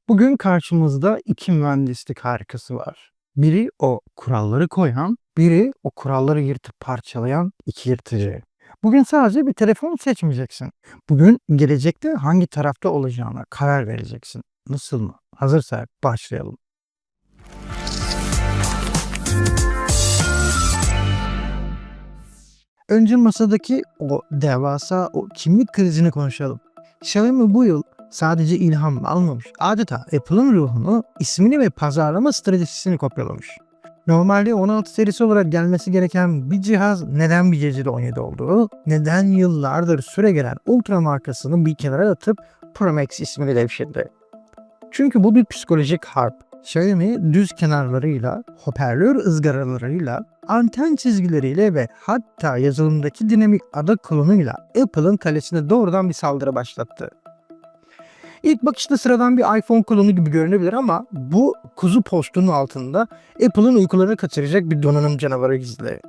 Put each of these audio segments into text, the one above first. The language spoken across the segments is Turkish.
Bugün karşımızda iki mühendislik harikası var. Biri o kuralları koyan, biri o kuralları yırtıp parçalayan iki yırtıcı. Bugün sadece bir telefon seçmeyeceksin. Bugün gelecekte hangi tarafta olacağına karar vereceksin. Nasıl mı? Hazırsak başlayalım. Önce masadaki o devasa o kimlik krizini konuşalım. Xiaomi bu yıl sadece ilham almamış, adeta Apple'ın ruhunu, ismini ve pazarlama stratejisini kopyalamış. Normalde 16 serisi olarak gelmesi gereken bir cihaz neden bir gecede 17 oldu? Neden yıllardır süregelen Ultra markasını bir kenara atıp Pro Max ismini devşirdi? Çünkü bu bir psikolojik harp. Xiaomi düz kenarlarıyla, hoparlör ızgaralarıyla, anten çizgileriyle ve hatta yazılımdaki dinamik ada klonuyla Apple'ın kalesine doğrudan bir saldırı başlattı. İlk bakışta sıradan bir iPhone klonu gibi görünebilir ama bu kuzu postunun altında Apple'ın uykularını kaçıracak bir donanım canavarı gizli.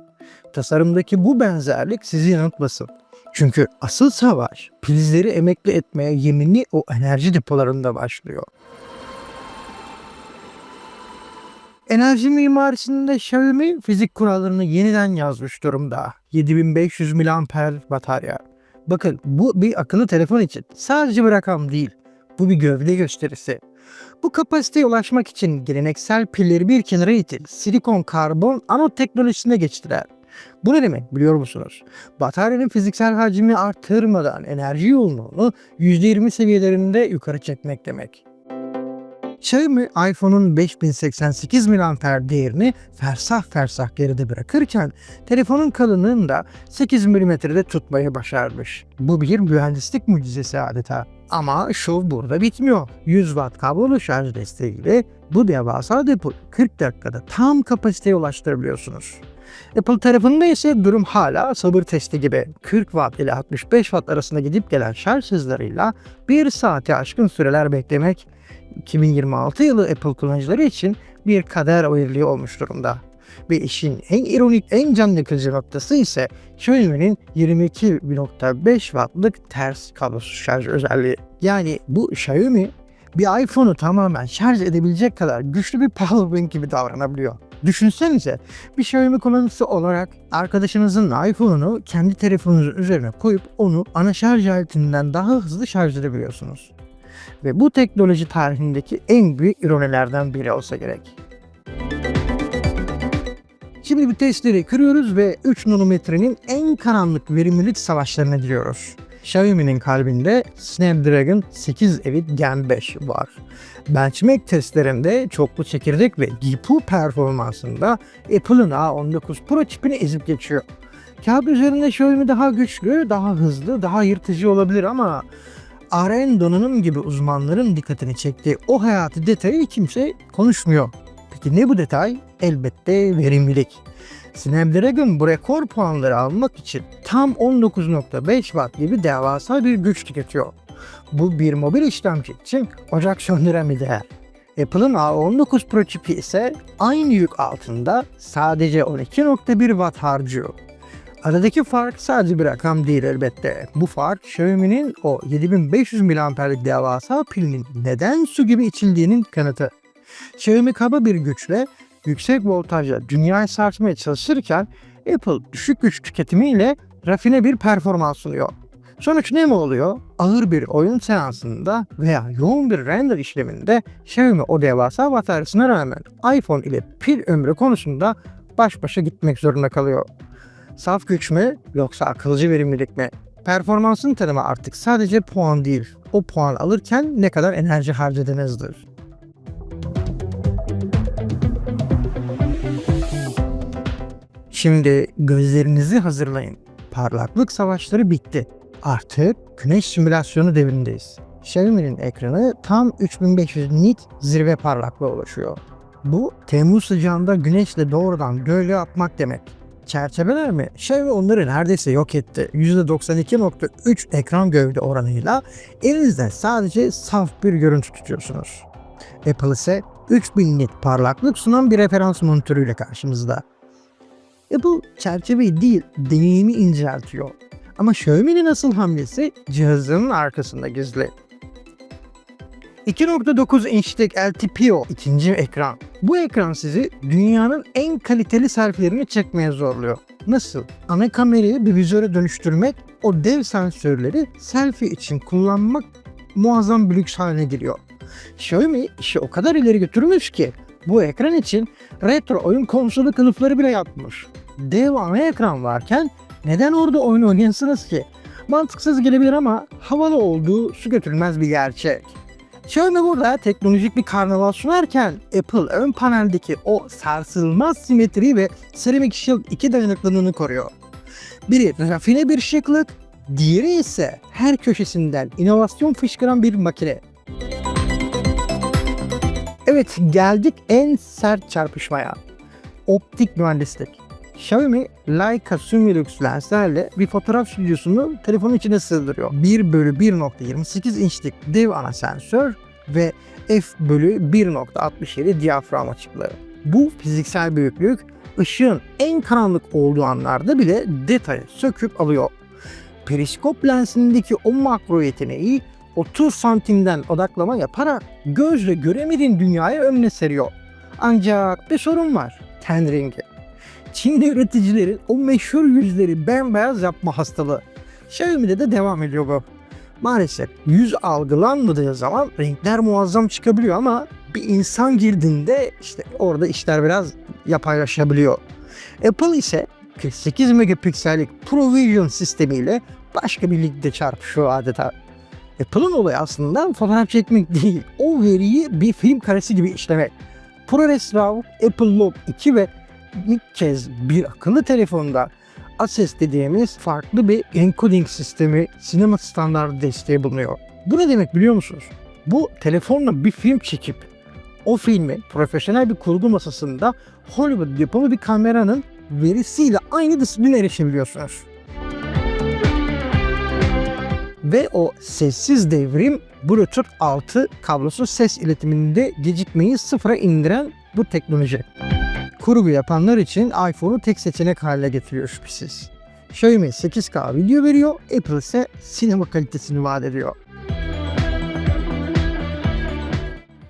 Tasarımdaki bu benzerlik sizi yanıltmasın. Çünkü asıl savaş prizleri emekli etmeye yeminli o enerji depolarında başlıyor. Enerji mimarisinde Xiaomi fizik kurallarını yeniden yazmış durumda. 7500 mAh batarya. Bakın bu bir akıllı telefon için sadece bir rakam değil. Bu bir gövde gösterisi. Bu kapasiteye ulaşmak için geleneksel pilleri bir kenara itip silikon karbon anot teknolojisine geçtiler. Bu ne demek biliyor musunuz? Bataryanın fiziksel hacmini artırmadan enerji yoğunluğunu %20 seviyelerinde yukarı çekmek demek. Xiaomi iPhone'un 5088 mAh değerini fersah fersah geride bırakırken telefonun kalınlığını da 8 mm'de tutmayı başarmış. Bu bir mühendislik mucizesi adeta. Ama şov burada bitmiyor. 100 Watt kablolu şarj desteğiyle bu devasa depoyu 40 dakikada tam kapasiteye ulaştırabiliyorsunuz. Apple tarafında ise durum hala sabır testi gibi. 40 Watt ile 65 Watt arasında gidip gelen şarj hızlarıyla 1 saate aşkın süreler beklemek 2026 yılı Apple kullanıcıları için bir kader oyunluğu olmuş durumda. Ve işin en ironik, en can yakıcı noktası ise Xiaomi'nin 22.5 wattlık ters kablosuz şarj özelliği. Yani bu Xiaomi bir iPhone'u tamamen şarj edebilecek kadar güçlü bir powerbank gibi davranabiliyor. Düşünsenize bir Xiaomi kullanıcısı olarak arkadaşınızın iPhone'unu kendi telefonunuzun üzerine koyup onu ana şarj aletinden daha hızlı şarj edebiliyorsunuz. Ve bu teknoloji tarihindeki en büyük ironilerden biri olsa gerek. Şimdi bir testleri kırıyoruz ve 3 nanometrenin en karanlık verimlilik savaşlarına giriyoruz. Xiaomi'nin kalbinde Snapdragon 8 Elite Gen 5 var. Benchmark testlerinde çoklu çekirdek ve GPU performansında Apple'ın A19 Pro çipini ezip geçiyor. Kağıt üzerinde Xiaomi daha güçlü, daha hızlı, daha yırtıcı olabilir ama ARM donanım gibi uzmanların dikkatini çektiği o hayati detayı kimse konuşmuyor. Peki ne bu detay? Elbette verimlilik. Snapdragon bu rekor puanları almak için tam 19.5 Watt gibi devasa bir güç tüketiyor. Bu bir mobil işlemci için ocak söndüren bir değer. Apple'ın A19 Pro çipi ise aynı yük altında sadece 12.1 Watt harcıyor. Aradaki fark sadece bir rakam değil elbette. Bu fark Xiaomi'nin o 7500 mAh'lik devasa pilinin neden su gibi içildiğinin kanıtı. Xiaomi kaba bir güçle yüksek voltajla dünyayı sarsmaya çalışırken Apple düşük güç tüketimiyle rafine bir performans sunuyor. Sonuç ne mi oluyor? Ağır bir oyun seansında veya yoğun bir render işleminde Xiaomi o devasa bataryasına rağmen iPhone ile pil ömrü konusunda baş başa gitmek zorunda kalıyor. Saf güç mü yoksa akılcı verimlilik mi? Performansın tanımı artık sadece puan değil. O puan alırken ne kadar enerji harcadığınızdır. Şimdi gözlerinizi hazırlayın. Parlaklık savaşları bitti. Artık güneş simülasyonu devrindeyiz. Xiaomi'nin ekranı tam 3500 nit zirve parlaklığa ulaşıyor. Bu Temmuz sıcağında güneşle doğrudan gölge atmak demek. Çerçeveler mi? Xiaomi onları neredeyse yok etti. %92.3 ekran gövde oranıyla elinizden sadece saf bir görüntü tutuyorsunuz. Apple ise 3000 nit parlaklık sunan bir referans monitörüyle karşımızda. Apple çerçeveyi değil, deneyimi inceltiyor. Ama Xiaomi'nin asıl hamlesi cihazının arkasında gizli. 2.9 inçlik LTPO ikinci ekran. Bu ekran sizi dünyanın en kaliteli selfielerini çekmeye zorluyor. Nasıl? Ana kamerayı bir vizöre dönüştürmek, o dev sensörleri selfie için kullanmak muazzam bir lüks haline geliyor. Xiaomi işi o kadar ileri götürmüş ki bu ekran için retro oyun konsolu kılıfları bile yapmış. Dev ana ekran varken neden orada oyun oynayasınız ki? Mantıksız gelebilir ama havalı olduğu su götürülmez bir gerçek. Xiaomi burada teknolojik bir karnaval sunarken Apple ön paneldeki o sarsılmaz simetriyi ve Ceramic Shield 2 dayanıklılığını koruyor. Biri rafine bir şıklık, diğeri ise her köşesinden inovasyon fışkıran bir makine. Evet, geldik en sert çarpışmaya. Optik mühendislik. Xiaomi Leica Summilux lenslerle bir fotoğraf stüdyosunu telefonun içine sığdırıyor. 1/1.28 inçlik dev ana sensör ve f/1.67 diyafram açıklığı. Bu fiziksel büyüklük ışığın en karanlık olduğu anlarda bile detayı söküp alıyor. Periskop lensindeki o makro yeteneği 30 santimden odaklama yaparak gözle göremediğin dünyayı önüne seriyor. Ancak bir sorun var. Ten rengi. Çin'de üreticilerin o meşhur yüzleri bembeyaz yapma hastalığı. Xiaomi'de de devam ediyor bu. Maalesef yüz algılanmadığı zaman renkler muazzam çıkabiliyor ama bir insan girdiğinde işte orada işler biraz yapaylaşabiliyor. Apple ise 48 megapiksellik ProVision sistemiyle başka bir ligde çarpışıyor adeta. Apple'ın olayı aslında fotoğraf çekmek değil, o veriyi bir film karesi gibi işlemek. ProRes RAW, Apple Log 2 ve ilk kez bir akıllı telefonda ACES dediğimiz farklı bir encoding sistemi sinema standardı desteği bulunuyor. Bu ne demek biliyor musunuz? Bu telefonla bir film çekip o filmi profesyonel bir kurgu masasında Hollywood yapımı bir kameranın verisiyle aynı disiplin erişebiliyorsunuz. Ve o sessiz devrim Bluetooth 6 kablosuz ses iletiminde gecikmeyi sıfıra indiren bu teknoloji. Kurgu yapanlar için iPhone'u tek seçenek haline getiriyor şüphesiz. Xiaomi 8K video veriyor, Apple ise sinema kalitesini vaat ediyor.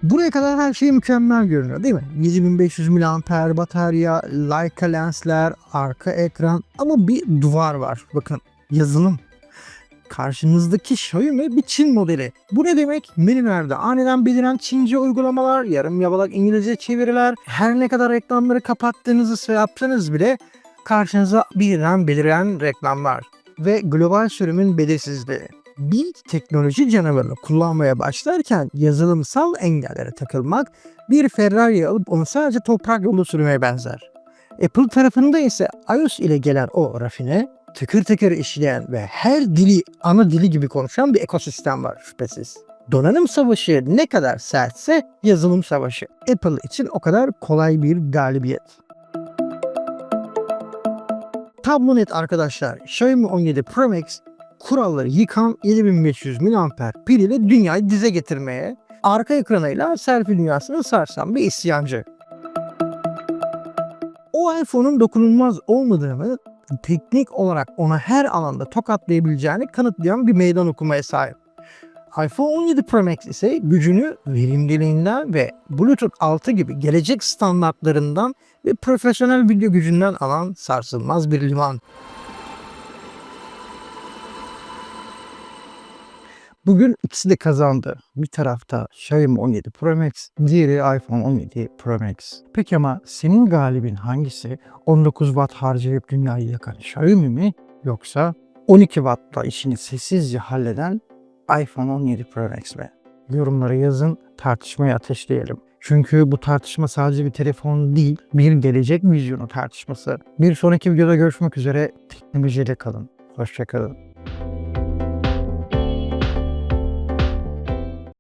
Buraya kadar her şey mükemmel görünüyor değil mi? 7500 mAh batarya, Leica lensler, arka ekran ama bir duvar var. Bakın, yazılım. Karşınızdaki Xiaomi bir Çin modeli. Bu ne demek? Menülerde aniden beliren Çince uygulamalar, yarım yamalak İngilizce çeviriler, her ne kadar reklamları kapattığınızı yapsanız bile karşınıza birden beliren reklamlar ve global sürümün belirsizliği. Bir teknoloji canavarını kullanmaya başlarken yazılımsal engellere takılmak bir Ferrari'yi alıp onu sadece toprak yolda sürmeye benzer. Apple tarafında ise iOS ile gelen o rafine, tıkır tıkır işleyen ve her dili ana dili gibi konuşan bir ekosistem var şüphesiz. Donanım savaşı ne kadar sertse yazılım savaşı Apple için o kadar kolay bir galibiyet. Tablo net arkadaşlar. Xiaomi 17 Pro Max kuralları yıkan 7500 mAh pil ile dünyayı dize getirmeye, arka ekranıyla selfie dünyasını sarsan bir isyancı. O iPhone'un dokunulmaz olmadığını, teknik olarak ona her alanda tokatlayabileceğini kanıtlayan bir meydan okumaya sahip. iPhone 17 Pro Max ise gücünü verimliliğinden ve Bluetooth 6 gibi gelecek standartlarından ve profesyonel video gücünden alan sarsılmaz bir liman. Bugün ikisi de kazandı. Bir tarafta Xiaomi 17 Pro Max, diğeri iPhone 17 Pro Max. Peki ama senin galibin hangisi? 19 Watt harcayıp dünyayı yakan Xiaomi mi? Yoksa 12 Watt'la işini sessizce halleden iPhone 17 Pro Max mi? Yorumlara yazın, tartışmayı ateşleyelim. Çünkü bu tartışma sadece bir telefon değil, bir gelecek vizyonu tartışması. Bir sonraki videoda görüşmek üzere, teknolojiyle kalın. Hoşça kalın.